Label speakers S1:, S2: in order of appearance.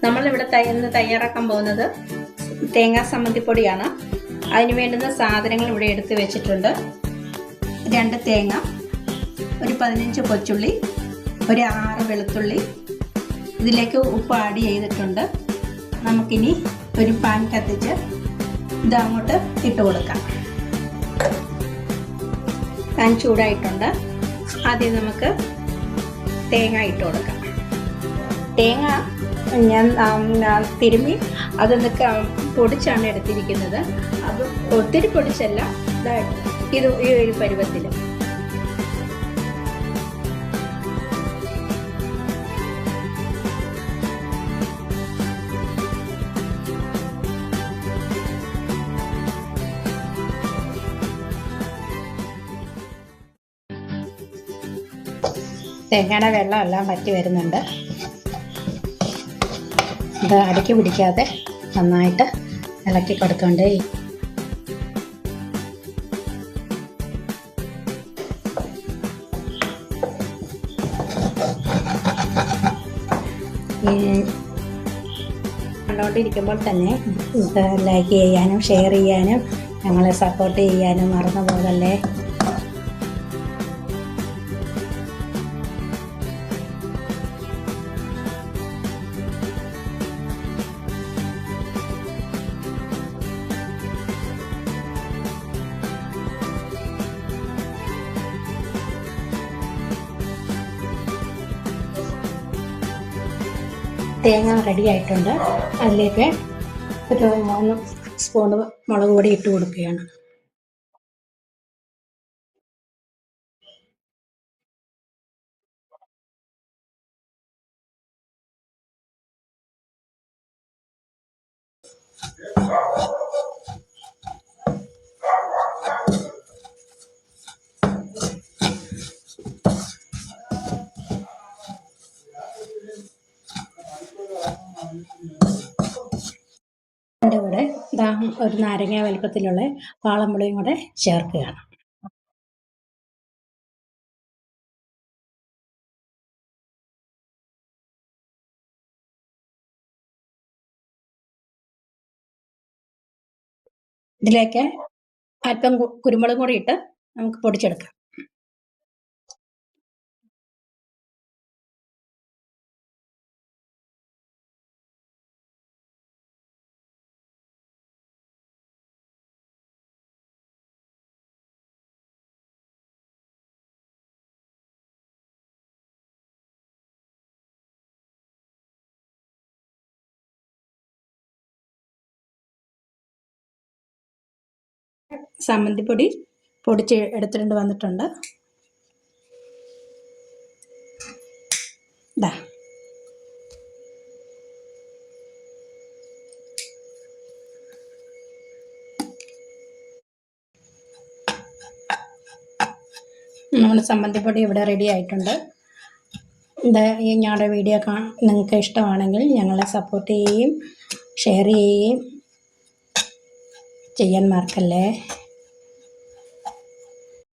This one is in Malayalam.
S1: നമ്മളിവിടെ ഇന്ന് തയ്യാറാക്കാൻ പോകുന്നത് തേങ്ങാ ചമ്മന്തിപ്പൊടിയാണ്. അതിന് വേണ്ടുന്ന സാധനങ്ങൾ ഇവിടെ എടുത്ത് വെച്ചിട്ടുണ്ട്. 2 തേങ്ങ, ഒരു 15 കൊച്ചുള്ളി, ഒരു 6 വെളുത്തുള്ളി. ഇതിലേക്ക് ഉപ്പ് ആഡ് ചെയ്തിട്ടുണ്ട്. നമുക്കിനി ഒരു പാൻ കത്തിച്ച് ഇത് അങ്ങോട്ട് ഇട്ട് കൊടുക്കാം. പാൻ ചൂടായിട്ടുണ്ട്. ആദ്യം നമുക്ക് തേങ്ങ ഇട്ട് കൊടുക്കാം. തേങ്ങ ഞാൻ തിരുമ്മി അതൊന്ന് പൊടിച്ചാണ് എടുത്തിരിക്കുന്നത്. അത് ഒത്തിരി പൊടിച്ചല്ല, ഇത് ഈ ഒരു പരുവത്തിൽ. തേങ്ങയുടെ വെള്ളം എല്ലാം വറ്റി വരുന്നുണ്ട്. ഇത് അടിക്ക് പിടിക്കാതെ നന്നായിട്ട് ഇളക്കി കൊടുത്തോണ്ടേ. കണ്ടുകൊണ്ടിരിക്കുമ്പോൾ തന്നെ ഇത് ലൈക്ക് ചെയ്യാനും ഷെയർ ചെയ്യാനും ഞങ്ങളെ സപ്പോർട്ട് ചെയ്യാനും മറന്നു പോകല്ലേ. തേങ്ങ റെഡി ആയിട്ടുണ്ട്. അതിലേക്ക് ഒരു 3 സ്പൂൺ മുളക് പൊടി ഇട്ട് കൊടുക്കുകയാണ്. അതിൻ്റെ കൂടെ ഒരു നാരങ്ങ വലിപ്പത്തിലുള്ള വാളമ്പുളിയും കൂടെ ചേർക്കുകയാണ്. ഇതിലേക്ക് അല്പം കുരുമുളക് കൂടി ഇട്ട് നമുക്ക് പൊടിച്ചെടുക്കാം. ചമ്മന്തിപ്പൊടി പൊടിച്ച് എടുത്തിട്ട് വന്നിട്ടുണ്ട്. ഇതാ നമ്മുടെ ചമ്മന്തിപ്പൊടി ഇവിടെ റെഡി ആയിട്ടുണ്ട്. ഞങ്ങളുടെ വീഡിയോ നിങ്ങൾക്ക് ഇഷ്ടമാണെങ്കിൽ ഞങ്ങളെ സപ്പോർട്ട് ചെയ്യുകയും ഷെയർ ചെയ്യുകയും ചെയ്യാൻ മറക്കല്ലേ.